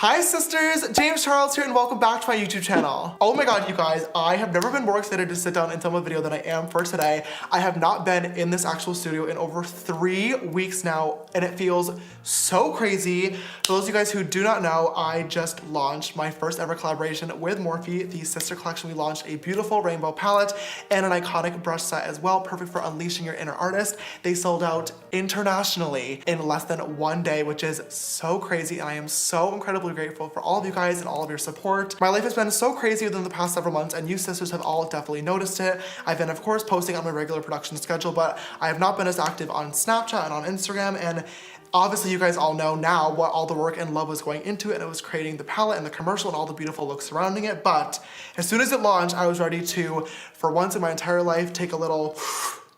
Hi sisters, James Charles here and welcome back to my YouTube channel. Oh my god, you guys, I have never been more excited to sit down and film a video than I am for today. I have not been in this actual studio in over 3 weeks now and it feels so crazy. For those of you guys who do not know, I just launched my first ever collaboration with Morphe, the sister collection. We launched a beautiful rainbow palette and an iconic brush set as well, perfect for unleashing your inner artist. They sold out internationally in less than 1 day, which is so crazy and I am so incredibly grateful for all of you guys and all of your support. My life has been so crazy within the past several months and you sisters have all definitely noticed it. I've been of course posting on my regular production schedule, but I have not been as active on Snapchat and on Instagram, and obviously you guys all know now what all the work and love was going into it, and it was creating the palette and the commercial and all the beautiful looks surrounding it. But as soon as it launched, I was ready to, for once in my entire life, take a little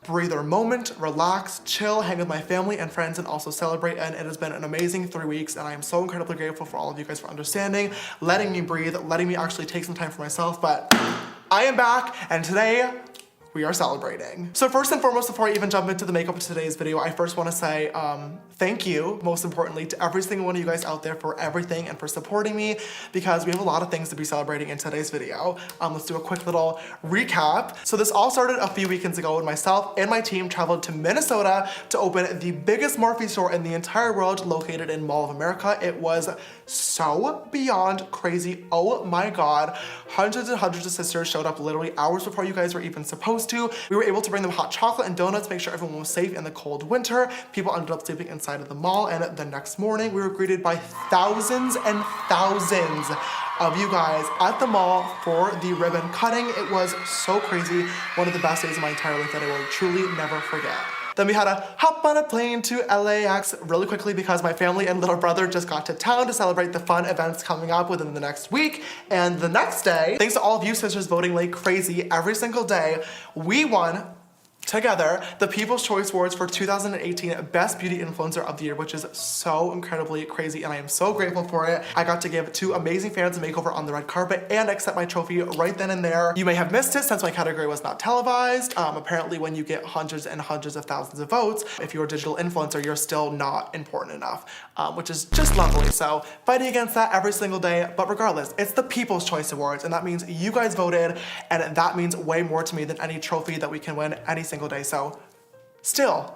breather moment, relax, chill, hang with my family and friends, and also celebrate. And it has been an amazing 3 weeks and I am so incredibly grateful for all of you guys for understanding, letting me breathe, letting me actually take some time for myself. But I am back and today we are celebrating. So first and foremost, before I even jump into the makeup of today's video, I first want to say thank you, most importantly, to every single one of you guys out there for everything and for supporting me, because we have a lot of things to be celebrating in today's video. Let's do a quick little recap. So this all started a few weekends ago when myself and my team traveled to Minnesota to open the biggest Morphe store in the entire world, located in Mall of America. It was so beyond crazy. Oh my God. Hundreds and hundreds of sisters showed up literally hours before you guys were even supposed to. We were able to bring them hot chocolate and donuts, make sure everyone was safe in the cold winter. People ended up sleeping inside of the mall, and the next morning we were greeted by thousands and thousands of you guys at the mall for the ribbon cutting. It was so crazy. One of the best days of my entire life that I will truly never forget. Then we had to hop on a plane to LAX really quickly because my family and little brother just got to town to celebrate the fun events coming up within the next week. And the next day, thanks to all of you sisters voting like crazy every single day, we won together the People's Choice Awards for 2018 Best Beauty Influencer of the Year, which is so incredibly crazy and I am so grateful for it. I got to give 2 amazing fans a makeover on the red carpet and accept my trophy right then and there. You may have missed it since my category was not televised. Apparently when you get hundreds and hundreds of thousands of votes, if you're a digital influencer, you're still not important enough, which is just lovely. So fighting against that every single day, but regardless, it's the People's Choice Awards and that means you guys voted, and that means way more to me than any trophy that we can win any single day. So still,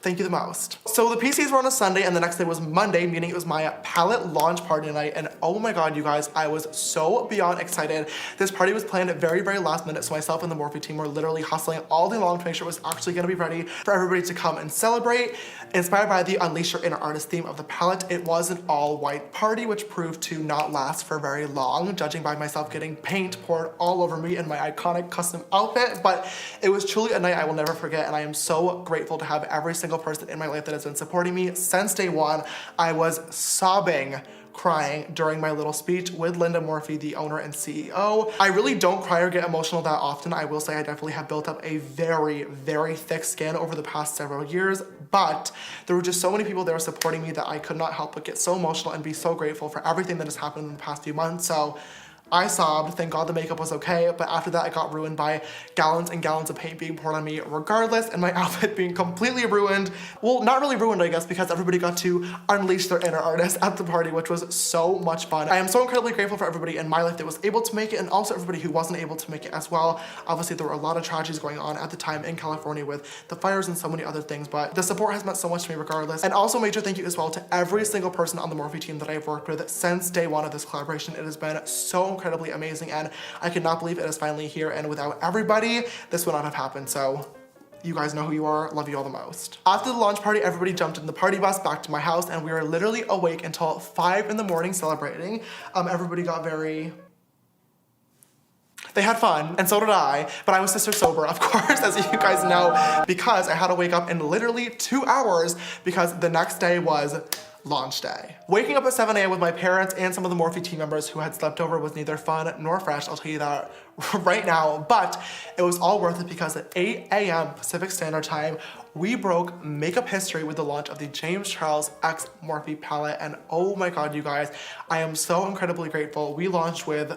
thank you the most. So the PCs were on a Sunday and the next day was Monday, meaning it was my palette launch party night. And oh my God, you guys, I was so beyond excited. This party was planned at very, very last minute. So myself and the Morphe team were literally hustling all day long to make sure it was actually gonna be ready for everybody to come and celebrate. Inspired by the Unleash Your Inner Artist theme of the palette, it was an all white party, which proved to not last for very long, judging by myself getting paint poured all over me in my iconic custom outfit. But it was truly a night I will never forget. And I am so grateful to have every single person in my life that has been supporting me since day one. I was sobbing, crying during my little speech with Linda Morphe, the owner and CEO. I really don't cry or get emotional that often. I will say I definitely have built up a very, very thick skin over the past several years, but there were just so many people there supporting me that I could not help but get so emotional and be so grateful for everything that has happened in the past few months. So I sobbed, thank God the makeup was okay, but after that I got ruined by gallons and gallons of paint being poured on me regardless, and my outfit being completely ruined. Well, not really ruined, I guess, because everybody got to unleash their inner artist at the party, which was so much fun. I am so incredibly grateful for everybody in my life that was able to make it, and also everybody who wasn't able to make it as well. Obviously, there were a lot of tragedies going on at the time in California with the fires and so many other things, but the support has meant so much to me regardless. And also major thank you as well to every single person on the Morphe team that I've worked with since day one of this collaboration. It has been so incredibly amazing and I cannot believe it is finally here, and without everybody this would not have happened. So you guys know who you are. Love you all the most. After the launch party, everybody jumped in the party bus back to my house and we were literally awake until 5 in the morning celebrating. Everybody got they had fun, and so did I, but I was sister sober, of course, as you guys know, because I had to wake up in literally 2 hours because the next day was launch day. Waking up at 7 a.m. with my parents and some of the Morphe team members who had slept over was neither fun nor fresh, I'll tell you that right now, but it was all worth it because at 8 a.m. Pacific Standard Time, we broke makeup history with the launch of the James Charles X Morphe palette, and oh my god, you guys, I am so incredibly grateful. We launched with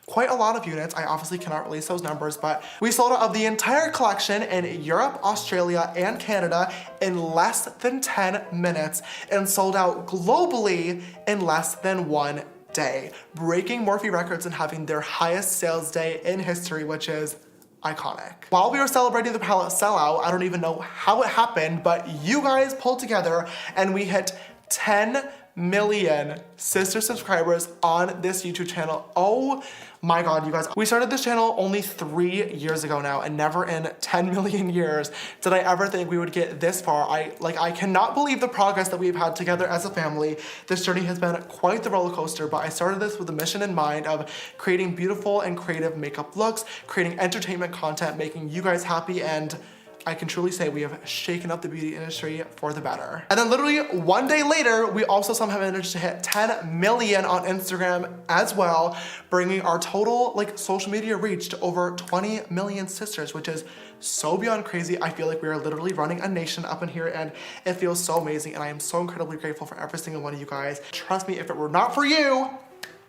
quite a lot of units. I obviously cannot release those numbers, but we sold out of the entire collection in Europe, Australia, and Canada in less than 10 minutes and sold out globally in less than 1 day, breaking Morphe records and having their highest sales day in history, which is iconic. While we were celebrating the palette sellout, I don't even know how it happened, but you guys pulled together and we hit 10 million sister subscribers on this YouTube channel. Oh my god, you guys. We started this channel only 3 years ago now, and never in 10 million years did I ever think we would get this far. I cannot believe the progress that we've had together as a family. This journey has been quite the roller coaster, but I started this with a mission in mind of creating beautiful and creative makeup looks, creating entertainment content, making you guys happy, and I can truly say we have shaken up the beauty industry for the better. And then literally 1 day later, we also somehow managed to hit 10 million on Instagram as well, bringing our total social media reach to over 20 million sisters, which is so beyond crazy. I feel like we are literally running a nation up in here, and it feels so amazing, and I am so incredibly grateful for every single one of you guys. Trust me, if it were not for you,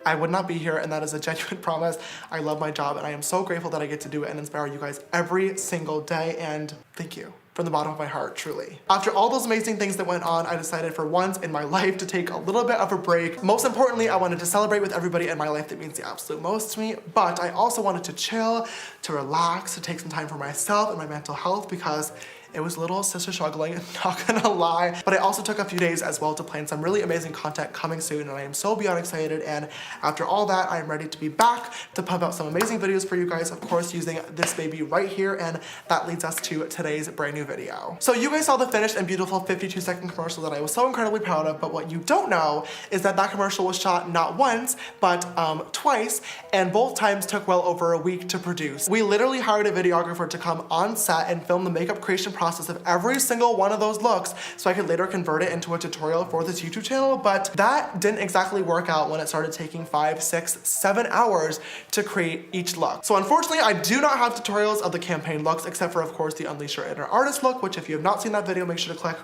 I would not be here, and that is a genuine promise. I love my job, and I am so grateful that I get to do it and inspire you guys every single day, and thank you from the bottom of my heart, truly. After all those amazing things that went on, I decided for once in my life to take a little bit of a break. Most importantly, I wanted to celebrate with everybody in my life that means the absolute most to me, but I also wanted to chill, to relax, to take some time for myself and my mental health, because it was a little sister struggling, not gonna lie. But I also took a few days as well to plan some really amazing content coming soon, and I am so beyond excited. And after all that, I am ready to be back to pump out some amazing videos for you guys, of course, using this baby right here. And that leads us to today's brand new video. So you guys saw the finished and beautiful 52-second commercial that I was so incredibly proud of, but what you don't know is that that commercial was shot not once, but twice, and both times took well over a week to produce. We literally hired a videographer to come on set and film the makeup creation process of every single one of those looks so I could later convert it into a tutorial for this YouTube channel, but that didn't exactly work out when it started taking 5, 6, 7 hours to create each look. So unfortunately, I do not have tutorials of the campaign looks, except for, of course, the Unleash Your Inner Artist look, which if you have not seen that video, make sure to click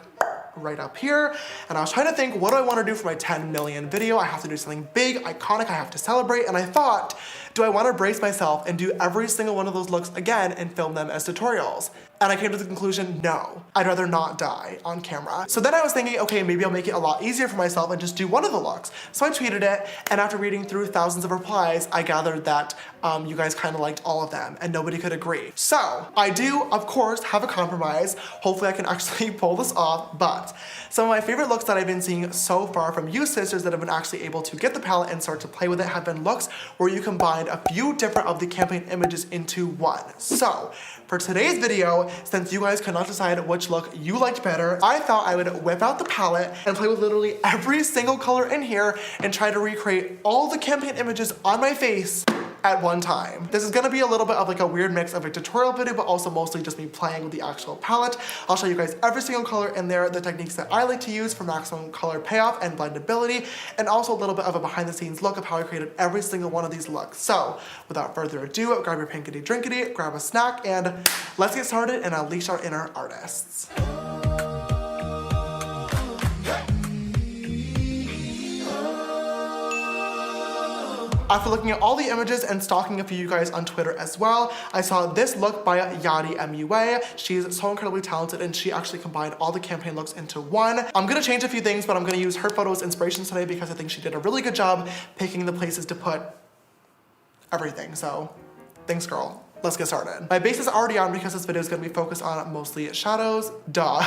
right up here. And I was trying to think, what do I want to do for my 10 million video? I have to do something big, iconic, I have to celebrate. And I thought, do I want to brace myself and do every single one of those looks again and film them as tutorials? And I came to the conclusion, no, I'd rather not die on camera. So then I was thinking, okay, maybe I'll make it a lot easier for myself and just do one of the looks. So I tweeted it, and after reading through thousands of replies, I gathered that you guys kind of liked all of them and nobody could agree. So I do, of course, have a compromise. Hopefully I can actually pull this off, but some of my favorite looks that I've been seeing so far from you sisters that have been actually able to get the palette and start to play with it have been looks where you combined a few different of the campaign images into one. So for today's video, since you guys could not decide which look you liked better, I thought I would whip out the palette and play with literally every single color in here and try to recreate all the campaign images on my face at one time. This is gonna be a little bit of a weird mix of a tutorial video, but also mostly just me playing with the actual palette. I'll show you guys every single color in there, the techniques that I like to use for maximum color payoff and blendability, and also a little bit of a behind the scenes look of how I created every single one of these looks. So without further ado, grab your pinkity drinkity, grab a snack, and let's get started and unleash our inner artists. After looking at all the images and stalking a few of you guys on Twitter as well, I saw this look by Yadi MUA. She's so incredibly talented, and she actually combined all the campaign looks into one. I'm gonna change a few things, but I'm gonna use her photos inspiration today because I think she did a really good job picking the places to put everything. So thanks, girl. Let's get started. My base is already on because this video is gonna be focused on mostly shadows, duh.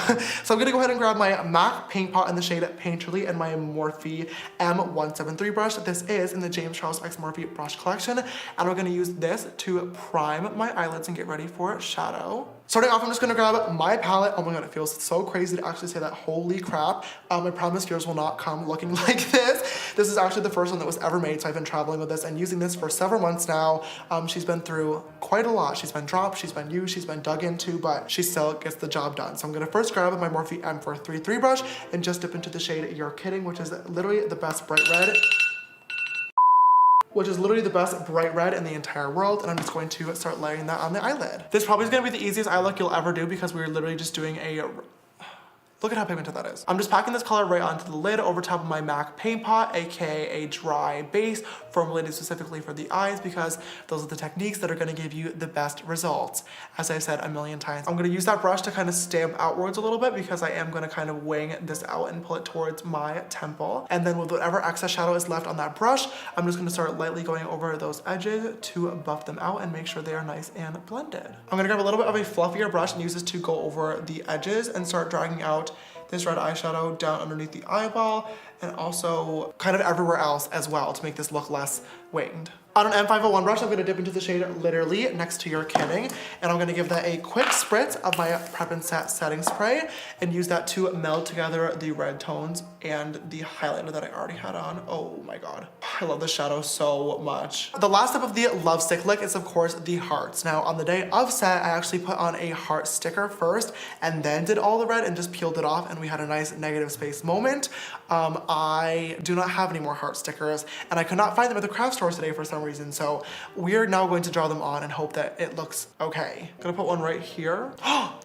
So I'm gonna go ahead and grab my MAC paint pot in the shade Painterly and my Morphe M173 brush. This is in the James Charles X Morphe brush collection. And we're gonna use this to prime my eyelids and get ready for shadow. Starting off, I'm just gonna grab my palette. Oh my god, it feels so crazy to actually say that, holy crap. I promise yours will not come looking like this. This is actually the first one that was ever made, so I've been traveling with this and using this for several months now. She's been through quite a lot. She's been dropped, she's been used, she's been dug into, but she still gets the job done. So I'm gonna first grab my Morphe M433 brush and just dip into the shade You're Kidding, which is literally the best bright red which is literally the best bright red in the entire world, and I'm just going to start layering that on the eyelid. This probably is gonna be the easiest eye look you'll ever do because we're literally just doing a look at how pigmented that is. I'm just packing this color right onto the lid over top of my MAC paint pot, aka a dry base formulated specifically for the eyes because those are the techniques that are gonna give you the best results. As I said a million times, I'm gonna use that brush to kind of stamp outwards a little bit because I am gonna kind of wing this out and pull it towards my temple. And then with whatever excess shadow is left on that brush, I'm just gonna start lightly going over those edges to buff them out and make sure they are nice and blended. I'm gonna grab a little bit of a fluffier brush and use this to go over the edges and start dragging out this red eyeshadow down underneath the eyeball and also kind of everywhere else as well to make this look less winged. On an M501 brush, I'm gonna dip into the shade Literally Next to Your Kidding, and I'm gonna give that a quick spritz of my Prep and Set setting spray and use that to meld together the red tones and the highlighter that I already had on. Oh my God, I love this shadow so much. The last step of the love stick lick is of course the hearts. Now on the day of set, I actually put on a heart sticker first and then did all the red and just peeled it off and we had a nice negative space moment. I do not have any more heart stickers and I could not find them at the craft stores today for some reason. So we're now going to draw them on and hope that it looks okay. Gonna put one right here.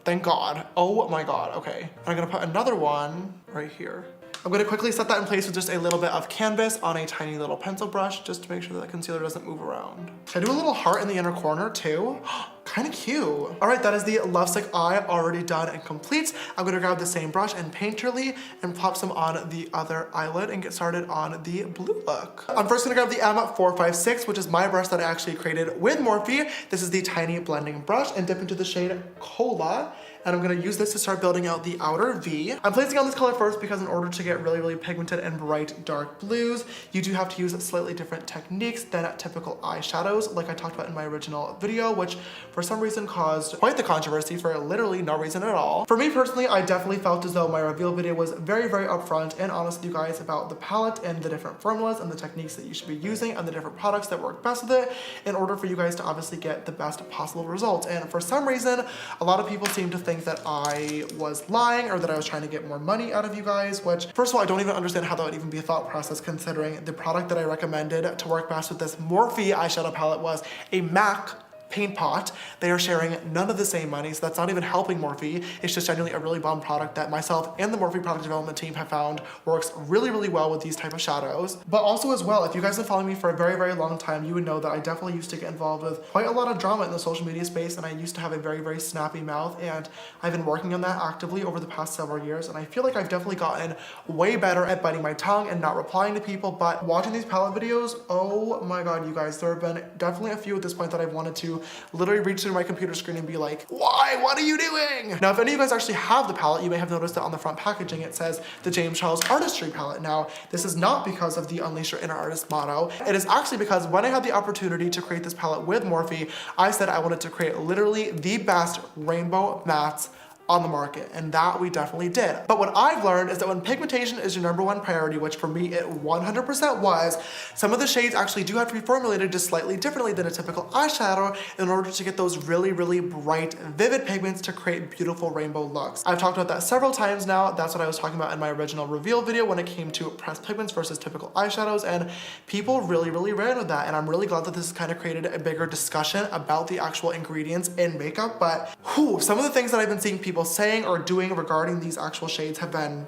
Thank God. Oh my God, okay. And I'm gonna put another one right here. I'm gonna quickly set that in place with just a little bit of canvas on a tiny little pencil brush just to make sure that the concealer doesn't move around. Should I do a little heart in the inner corner too? Kind of cute. All right, that is the love stick eye already done and complete. I'm gonna grab the same brush and painterly and plop some on the other eyelid and get started on the blue look. I'm first gonna grab the M456, which is my brush that I actually created with Morphe. This is the tiny blending brush and dip into the shade Cola. And I'm gonna use this to start building out the outer V. I'm placing on this color first because in order to get really, really pigmented and bright dark blues, you do have to use slightly different techniques than typical eyeshadows, like I talked about in my original video, which for some reason caused quite the controversy for literally no reason at all. For me personally, I definitely felt as though my reveal video was very, very upfront and honest with you guys about the palette and the different formulas and the techniques that you should be using and the different products that work best with it in order for you guys to obviously get the best possible results. And for some reason, a lot of people seem to think that I was lying or that I was trying to get more money out of you guys, which first of all, I don't even understand how that would even be a thought process considering the product that I recommended to work best with this Morphe eyeshadow palette was a MAC paint pot. They are sharing none of the same money, so that's not even helping Morphe. It's just genuinely a really bomb product that myself and the Morphe product development team have found works really, really well with these type of shadows. But also as well, if you guys have followed me for a very, very long time, you would know that I definitely used to get involved with quite a lot of drama in the social media space, and I used to have a very, very snappy mouth, and I've been working on that actively over the past several years, and I feel like I've definitely gotten way better at biting my tongue and not replying to people. But watching these palette videos, oh my God, you guys, there have been definitely a few at this point that I've wanted to literally reach through my computer screen and be like, why? What are you doing? Now, if any of you guys actually have the palette, you may have noticed that on the front packaging, it says the James Chales Artistry Palette. Now, this is not because of the Unleash Your Inner Artist motto. It is actually because when I had the opportunity to create this palette with Morphe, I said I wanted to create literally the best rainbow mattes on the market, and that we definitely did. But what I've learned is that when pigmentation is your #1 priority, which for me it 100% was, some of the shades actually do have to be formulated just slightly differently than a typical eyeshadow in order to get those really, really bright, vivid pigments to create beautiful rainbow looks. I've talked about that several times now. That's what I was talking about in my original reveal video when it came to pressed pigments versus typical eyeshadows, and people really, really ran with that. And I'm really glad that this has kind of created a bigger discussion about the actual ingredients in makeup. But whew, some of the things that I've been seeing people saying or doing regarding these actual shades have been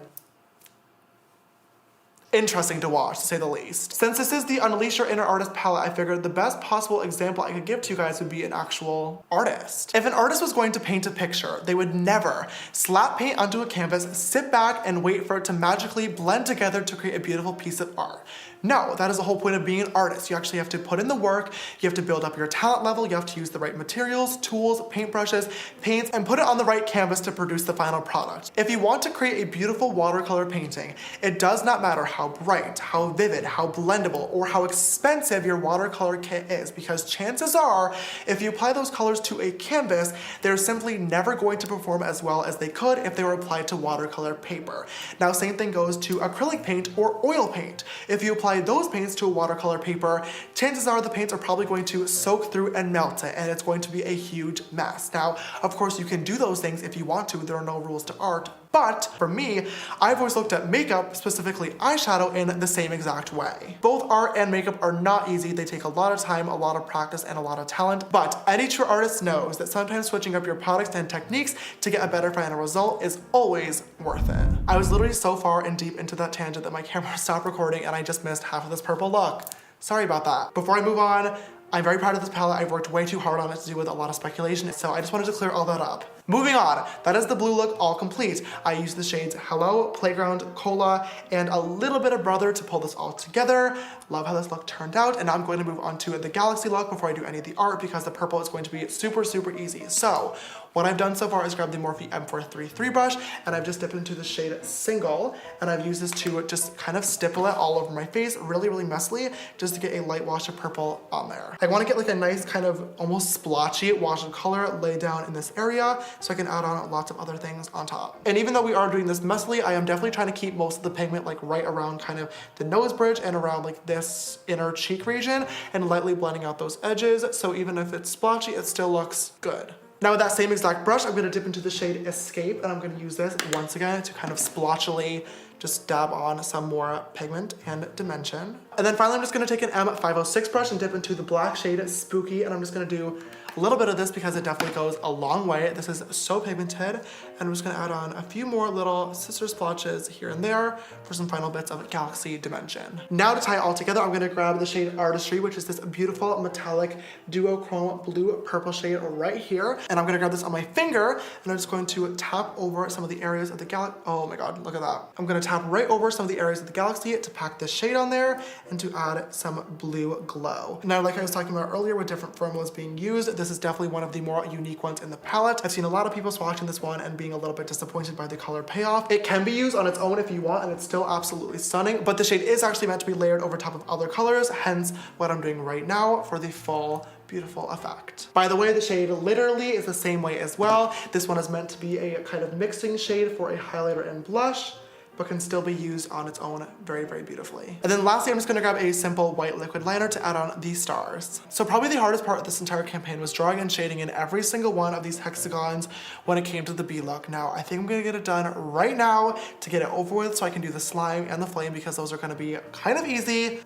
interesting to watch, to say the least. Since this is the Unleash Your Inner Artist palette, I figured the best possible example I could give to you guys would be an actual artist. If an artist was going to paint a picture, they would never slap paint onto a canvas, sit back, and wait for it to magically blend together to create a beautiful piece of art. No, that is the whole point of being an artist. You actually have to put in the work, you have to build up your talent level, you have to use the right materials, tools, paintbrushes, paints, and put it on the right canvas to produce the final product. If you want to create a beautiful watercolor painting, it does not matter how bright, how vivid, how blendable, or how expensive your watercolor kit is, because chances are, if you apply those colors to a canvas, they're simply never going to perform as well as they could if they were applied to watercolor paper. Now, same thing goes to acrylic paint or oil paint. If you apply those paints to a watercolor paper, chances are the paints are probably going to soak through and melt it, and it's going to be a huge mess. Now, of course, you can do those things if you want to. There are no rules to art, But for me, I've always looked at makeup, specifically eyeshadow, in the same exact way. Both art and makeup are not easy. They take a lot of time, a lot of practice, and a lot of talent. But any true artist knows that sometimes switching up your products and techniques to get a better final result is always worth it. I was literally so far and deep into that tangent that my camera stopped recording and I just missed half of this purple look. Sorry about that. Before I move on, I'm very proud of this palette. I've worked way too hard on it to do with a lot of speculation, so I just wanted to clear all that up. Moving on, that is the blue look all complete. I used the shades Hello, Playground, Cola, and a little bit of Brother to pull this all together. Love how this look turned out, and now I'm going to move on to the Galaxy look before I do any of the art because the purple is going to be super, super easy. So, what I've done so far is grab the Morphe M433 brush, and I've just dipped into the shade Single, and I've used this to just kind of stipple it all over my face really, really messily, just to get a light wash of purple on there. I want to get like a nice kind of almost splotchy wash of color laid down in this area, so I can add on lots of other things on top. And even though we are doing this messily, I am definitely trying to keep most of the pigment like right around kind of the nose bridge and around like this inner cheek region and lightly blending out those edges. So even if it's splotchy, it still looks good. Now with that same exact brush, I'm gonna dip into the shade Escape, and I'm gonna use this once again to kind of splotchily just dab on some more pigment and dimension. And then finally, I'm just gonna take an M506 brush and dip into the black shade Spooky, and I'm just gonna do a little bit of this because it definitely goes a long way. This is so pigmented, and I'm just gonna add on a few more little sister splotches here and there for some final bits of Galaxy dimension. Now to tie it all together, I'm gonna grab the shade Artistry, which is this beautiful metallic duochrome blue purple shade right here. And I'm gonna grab this on my finger, and I'm just going to tap over some of the areas of the Galaxy. Oh my God, look at that. I'm gonna tap right over some of the areas of the Galaxy to pack this shade on there and to add some blue glow. Now, like I was talking about earlier with different formulas being used, this is definitely one of the more unique ones in the palette. I've seen a lot of people swatching this one and being a little bit disappointed by the color payoff. It can be used on its own if you want, and it's still absolutely stunning, but the shade is actually meant to be layered over top of other colors, hence what I'm doing right now for the full beautiful effect. By the way, the shade literally is the same way as well. This one is meant to be a kind of mixing shade for a highlighter and blush, but can still be used on its own very, very beautifully. And then lastly, I'm just gonna grab a simple white liquid liner to add on these stars. So probably the hardest part of this entire campaign was drawing and shading in every single one of these hexagons when it came to the B look. Now, I think I'm gonna get it done right now to get it over with so I can do the slime and the flame because those are gonna be kind of easy.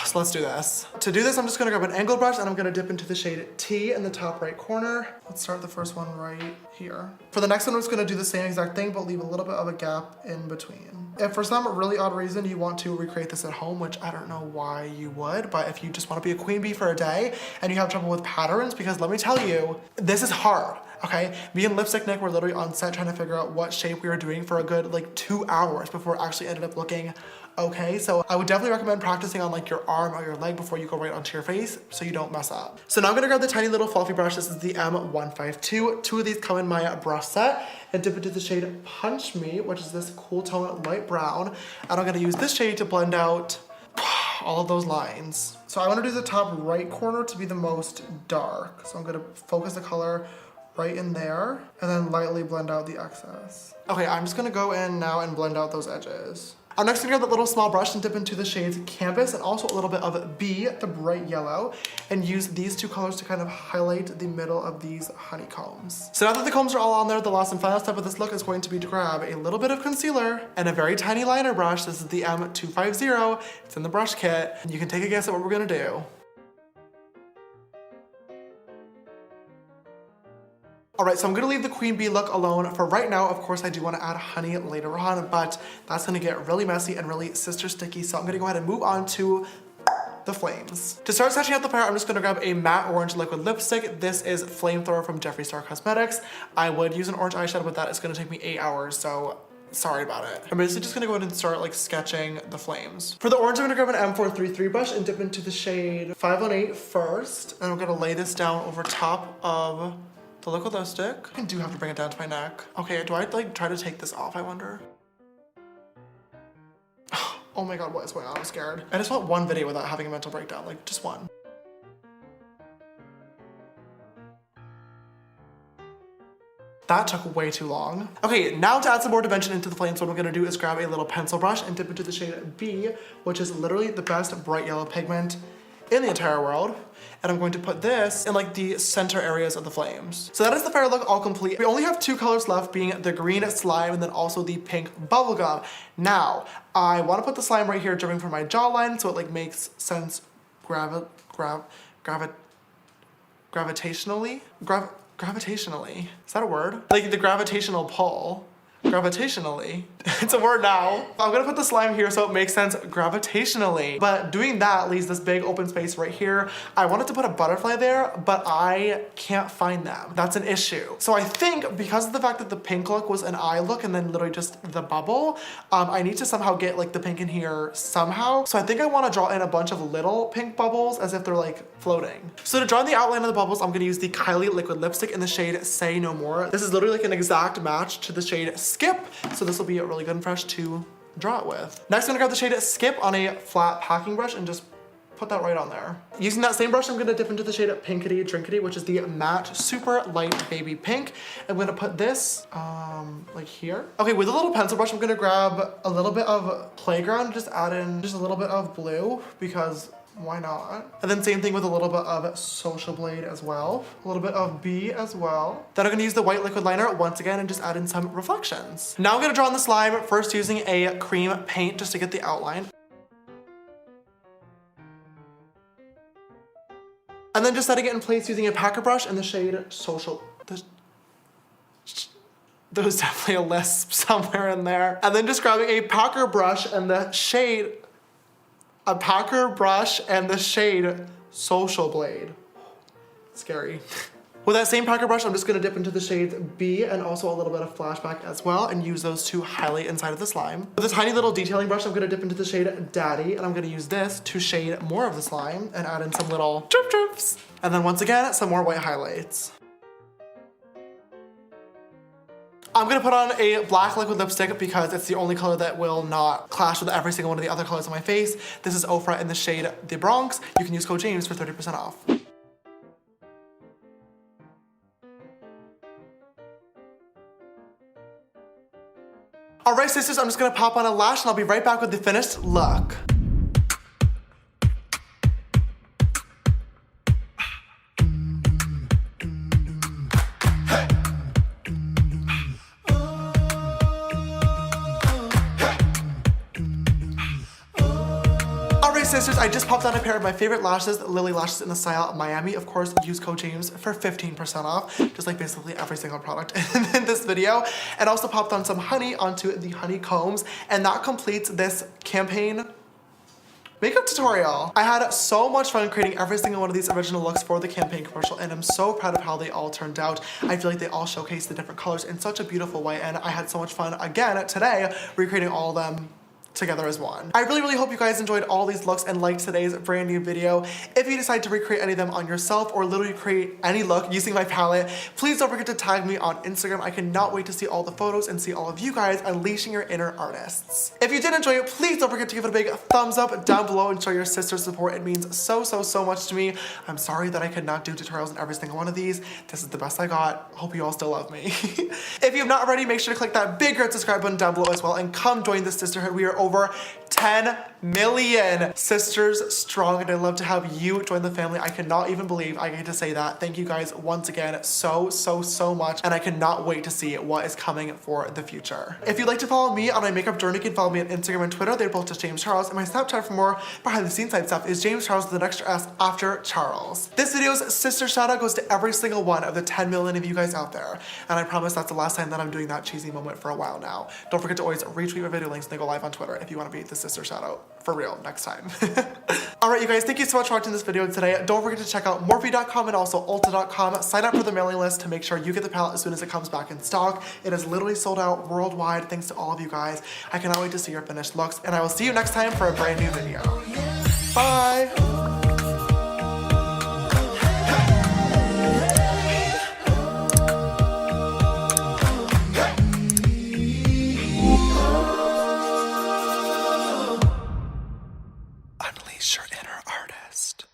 So let's do this. To do this, I'm just gonna grab an angled brush and I'm gonna dip into the shade T in the top right corner. Let's start the first one right here. For the next one, I'm just gonna do the same exact thing, but leave a little bit of a gap in between. If for some really odd reason you want to recreate this at home, which I don't know why you would, but if you just want to be a queen bee for a day and you have trouble with patterns, because let me tell you, this is hard, okay? Me and Lipstick Nick were literally on set trying to figure out what shape we were doing for a good like 2 hours before it actually ended up looking okay. So I would definitely recommend practicing on like your arm or your leg before you go right onto your face so you don't mess up. So now I'm gonna grab the tiny little fluffy brush. This is the M152. 2 of these come in my brush set, and dip into the shade Punch Me, which is this cool tone light brown. And I'm gonna use this shade to blend out all of those lines. So I wanna do the top right corner to be the most dark. So I'm gonna focus the color right in there and then lightly blend out the excess. Okay, I'm just gonna go in now and blend out those edges. I'm next gonna grab that little small brush and dip into the shades Canvas and also a little bit of B, the bright yellow, and use these 2 colors to kind of highlight the middle of these honeycombs. So now that the combs are all on there, the last and final step of this look is going to be to grab a little bit of concealer and a very tiny liner brush. This is the M250. It's in the brush kit. And you can take a guess at what we're gonna do. All right, so I'm gonna leave the queen bee look alone for right now. Of course, I do wanna add honey later on, but that's gonna get really messy and really sister sticky. So I'm gonna go ahead and move on to the flames. To start sketching out the fire, I'm just gonna grab a matte orange liquid lipstick. This is Flamethrower from Jeffree Star Cosmetics. I would use an orange eyeshadow, but that is gonna take me 8 hours, so sorry about it. I'm basically just gonna go ahead and start like sketching the flames. For the orange, I'm gonna grab an M433 brush and dip into the shade 518 first. And I'm gonna lay this down over top of the liquid lipstick. I do have to bring it down to my neck. Okay, do I like try to take this off, I wonder? Oh my God, what is going on? I'm scared. I just want one video without having a mental breakdown, like just one. That took way too long. Okay, now to add some more dimension into the flames, what I'm gonna do is grab a little pencil brush and dip into the shade B, which is literally the best bright yellow pigment in the entire world. And I'm going to put this in like the center areas of the flames. So that is the fairy look all complete. We only have 2 colors left, being the green slime and then also the pink bubblegum. Now, I want to put the slime right here dripping from my jawline so it like makes sense gravitationally? Gravitationally. Is that a word? Like the gravitational pull. Gravitationally. It's a word now. I'm gonna put the slime here so it makes sense gravitationally. But doing that leaves this big open space right here. I wanted to put a butterfly there, but I can't find them. That's an issue. So I think because of the fact that the pink look was an eye look and then literally just the bubble, I need to somehow get like the pink in here somehow. So I think I wanna draw in a bunch of little pink bubbles as if they're like floating. So to draw in the outline of the bubbles, I'm gonna use the Kylie liquid lipstick in the shade Say No More. This is literally like an exact match to the shade Skip. So this will be really good and fresh to draw it with. Next, I'm gonna grab the shade Skip on a flat packing brush and just put that right on there. Using that same brush, I'm gonna dip into the shade Pinkity Drinkity, which is the matte super light baby pink. I'm gonna put this like here. Okay, with a little pencil brush, I'm gonna grab a little bit of Playground, just add in just a little bit of blue because why not? And then same thing with a little bit of Social Blade as well. A little bit of B as well. Then I'm gonna use the white liquid liner once again and just add in some reflections. Now I'm gonna draw on the slime, first using a cream paint just to get the outline. And then just setting it in place using a packer brush in the shade Social. There was definitely a lisp somewhere in there. And then just grabbing a packer brush and the shade Social Blade. Scary. With that same packer brush, I'm just gonna dip into the shades B and also a little bit of Flashback as well and use those to highlight inside of the slime. With a tiny little detailing brush, I'm gonna dip into the shade Daddy and I'm gonna use this to shade more of the slime and add in some little drip drips. And then once again, some more white highlights. I'm gonna put on a black liquid lipstick because it's the only color that will not clash with every single one of the other colors on my face. This is Ofra in the shade The Bronx. You can use code James for 30% off. All right, sisters, I'm just gonna pop on a lash and I'll be right back with the finished look. Sisters, I just popped on a pair of my favorite lashes, Lily Lashes in the style Miami. Of course, use code James for 15% off, just like basically every single product in this video. And also popped on some honey onto the honeycombs, and that completes this campaign makeup tutorial. I had so much fun creating every single one of these original looks for the campaign commercial, and I'm so proud of how they all turned out. I feel like they all showcase the different colors in such a beautiful way, and I had so much fun again today recreating all of them together as one. I really hope you guys enjoyed all these looks and liked today's brand new video. If you decide to recreate any of them on yourself or literally create any look using my palette, please don't forget to tag me on Instagram. I cannot wait to see all the photos and see all of you guys unleashing your inner artists. If you did enjoy it, please don't forget to give it a big thumbs up down below and show your sister support. It means so much to me. I'm sorry that I could not do tutorials on every single one of these. This is the best I got. Hope you all still love me. If you have not already, make sure to click that big red subscribe button down below as well and come join the sisterhood. We are over 10 million sisters strong, and I'd love to have you join the family. I cannot even believe I get to say that. Thank you guys once again so much, and I cannot wait to see what is coming for the future. If you'd like to follow me on my makeup journey, you can follow me on Instagram and Twitter. They're both just James Charles, and my Snapchat for more behind the scenes type stuff is James Charles with an extra S after Charles. This video's sister shout out goes to every single one of the 10 million of you guys out there, and I promise that's the last time that I'm doing that cheesy moment for a while now. Don't forget to always retweet my video links and they go live on Twitter if you want to be the sister shout out for real next time. All right, you guys, thank you so much for watching this video today. Don't forget to check out Morphe.com and also Ulta.com. Sign up for the mailing list to make sure you get the palette as soon as it comes back in stock. It is literally sold out worldwide thanks to all of you guys. I cannot wait to see your finished looks, and I will see you next time for a brand new video. Bye. Unleash your inner artist.